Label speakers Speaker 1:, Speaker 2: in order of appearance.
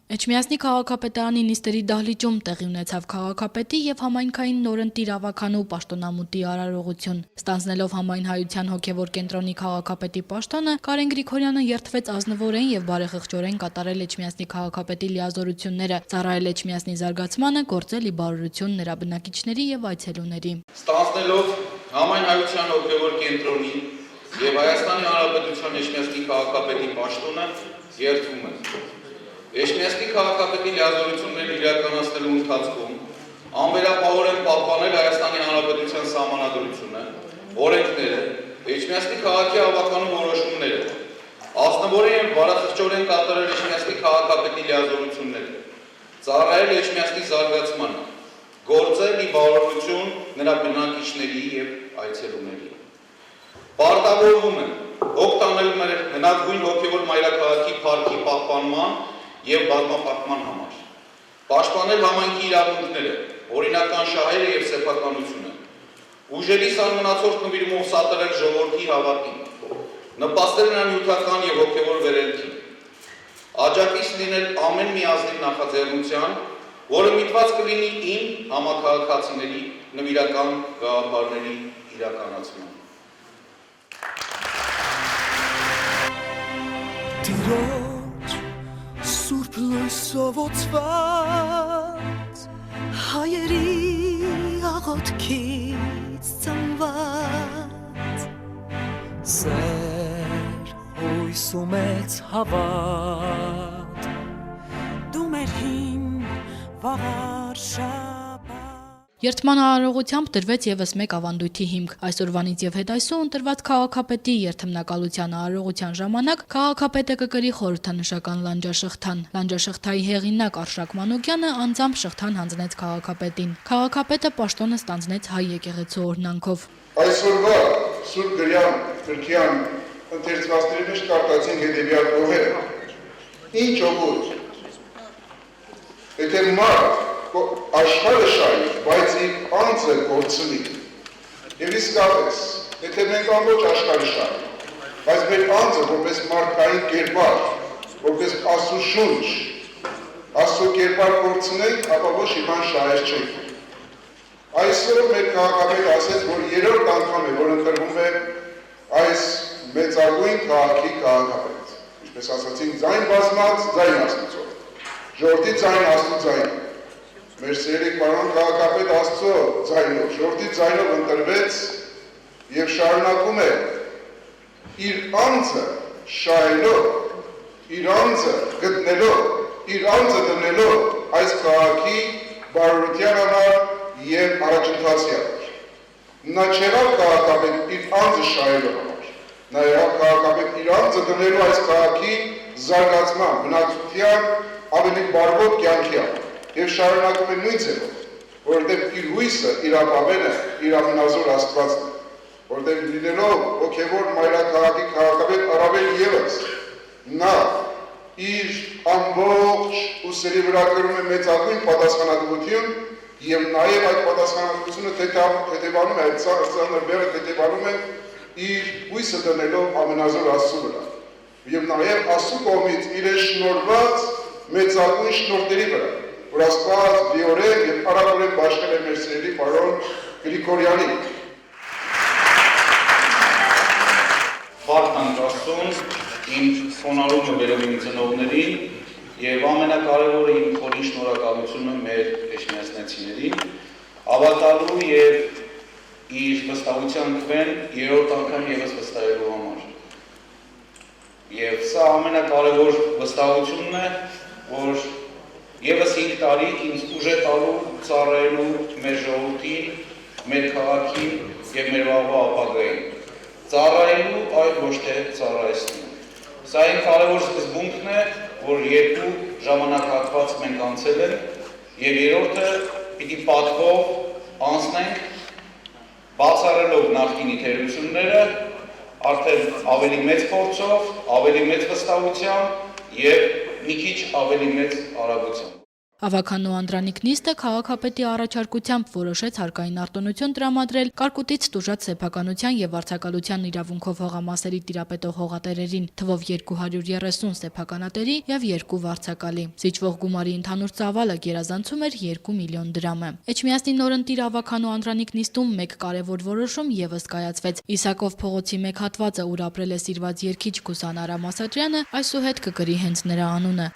Speaker 1: Էջմիածնի քաղաքապետարանի նիստերի դահլիճում տեղի ունեցավ քաղաքապետի եւ համայնքային նորընտիր ավականու պաշտոնամուտի արարողություն։ Ստանձնելով համայնհայության հոգեվոր կենտրոնի քաղաքապետի պաշտոնը, Կարեն Գրիգորյանը երդվեց ազնվորեն եւ բարեխղճորեն կատարել Էջմիածնի քաղաքապետի լիազորությունները, ծառայել Էջմիածնի զարգացմանը, գործել ի բարօրություն նրա բնակիչների եւ այցելուների։
Speaker 2: Ստանձնելով համայնհայության հոգեվոր կենտրոնի եւ Հայաստանի Հանրապետության Էջմիածնի քաղաքապետի պաշտոնը երդվում է։ Էջմիածնի քաղաքապետի լիազորությունները իրականացնելու ընթացքում անվերապահորեն պահպանել Հայաստանի Հանրապետության սահմանադրությունը, օրենքները, Էջմիածնի քաղաքի ավականու որոշումները, ազնվորեն եւ բարեխղճորեն կատարել Էջմիածնի քաղաքապետի լիազորությունները, ծառայել Էջմիածնի զարգացմանը, գործել ի բարօրություն նրա բնակիչների եւ այցելուների։ Պարտավորվում եմ օգտանել մեր հնագույն հոգեվոր մայրաքաղաքի փառքի պահպանման եւ բազմապատկման համար, պաշտպանել համայնքի իրավունքները, օրինական շահերը եւ սեփականությունը, ուժերի սահմանացորդ նվիրումով սատարել ժողովրդի հավատին, նպաստել նրան նյութական եւ հոգեվոր վերելքին, աջակից լինել ամեն մի ազնիվ նախաձեռնության, որը միտված կլինի իմ համաքաղաքացիների նվիրական գաղափարների իրականացման։
Speaker 3: Սուրբ լույսով օծված հայերի աղոթքից ծնված սեր հույս ու մեծ հավատ դու մեր հին վաղար շաբաթ
Speaker 1: Երդման արարողությամբ տրվեց եւս մեկ ավանդույթի հիմք։ Այսօրվանից եւ հետայսու ընտրված քաղաքապետի երթմնակալության արարողության ժամանակ քաղաքապետը կկրի խորհրդանշական լանջաշղթան։ Լանջաշղթայի հեղինակ Արշակ Մանուկյանը անձամբ շղթան հանձնեց քաղաքապետին։ Քաղաքապետը պաշտոնը ստանձնեց հայ եկեղեցու օրհնանքով։
Speaker 4: Այսօրվա Սուրբ Գրիան Թրքյան ընթերցվածների մեջ կարտացին հետևյալ օրերը։ Ինչ օգուտ։ Եթե մարդ աշխարհը շահի, բայց իր անձը կորցնի։ Եվ իսկապես, եթե մենք ամբողջ աշխարհը շահի, բայց մեր անձը որպես մարդկային կերպար, որպես Աստծո շունչ, Աստծո կերպար կորցնենք, ապա ոչ մի բան շահեր չենք։ Այսօր մեր քաղաքապետը ասեց, որ երրորդ անգամ է, որ ընտրվում է այս մեծագույն քաղաքի քաղաքապետ։ Ինչպես ասացին, ձայն բազմած, ձայն Աստծո։ Ժողովրդի ձայն Աստծո ձայն։ Մեր սիրելի պարոն քաղաքապետ Աստծո ձայնով, ժողովրդի ձայնով ընտրվեց եւ շարունակում է իր անձը շահելով, իր անձը գտնելով, իր անձը դնելով այս քաղաքի բարօրության համար եւ առաջընթացի համար։ Նա չեղավ քաղաքապետ իր անձը շահելու համար, նա եղավ քաղաքապետ իր անձը դնելու այս քաղաքի զարգացման, բնակչության ավելի բարվոտ կյանքի համար։ Եվ շարունակում է նույն ձևով, որովհետև իր հույսը, իր ապավենը, իր ամենազոր Աստվածն է, որովհետև լինելով հոգևոր մայրաքաղաքի քաղաքապետ առավել ևս, նա իր ամբողջ ուսերի վրա կրում է մեծագույն պատասխանատվություն եւ նաեւ այդ պատասխանատվությունը թեթևանում է, այդ ծանր բեռը թեթևանում է իր հույսը դնելով ամենազոր Աստծո վրա եւ նաեւ Աստծո կողմից իր շնորհված մեծագույն շնորհների վրա, որ Աստված լիորեն եւ արագորեն բաշխել է մեր սիրելի պարոն Գրիգորյանին։
Speaker 2: Փառք Աստծուն, իմ խոնարհումը վերում իմ ծնողներին եւ ամենակարևորը իմ խորին շնորհակալությունը մեր էջմիածնեցիներին, ավարտալու եւ իր վստահության քվեն երրորդ անգամ եւս վստահելու համար։ Եվ սա ամենակարևոր վստահությունն է, որ եւս 5 տարի ինձ ուժ է տալու ծառայելու մեր ժողովրդին, մեր քաղաքին եւ մեր վաղվա ապագային։ Ծառայելու, այլ ոչ թե ծառայեցնելու։ Սա այն կարևոր սկզբունքն է, որ երկու ժամանակահատված մենք անցել ենք եւ երրորդը պիտի պատվով անցնենք, բացառելով նախկինի թերությունները, արդեն ավելի մեծ փորձով, ավելի մեծ վստահությամբ եւ մի քիչ ավելի մեծ արագությամբ։
Speaker 1: Ավագանու Անդրանիկ նիստը քաղաքապետի առաջարկությամբ որոշեց հարկային արտոնություն տրամադրել կարկուտից տուժած սեփականության եւ վարձակալության իրավունքով հողամասերի տիրապետող հողատերերին, թվով 230 սեփականատերի եւ 2 վարձակալի։ Զիջվող գումարի ընդհանուր ծավալը գերազանցում էր 2 միլիոն դրամը։ Էջմիածնի նորընտիր ավագանու Անդրանիկ նիստում մեկ կարևոր որոշում եւս կայացվեց։ Իսակով փողոցի մեկ հատվածը, ուր ապրել է սիրված երգիչ Գուսան Արամ Ասատրյանը, այսուհետ կկրի հենց նրա անունը։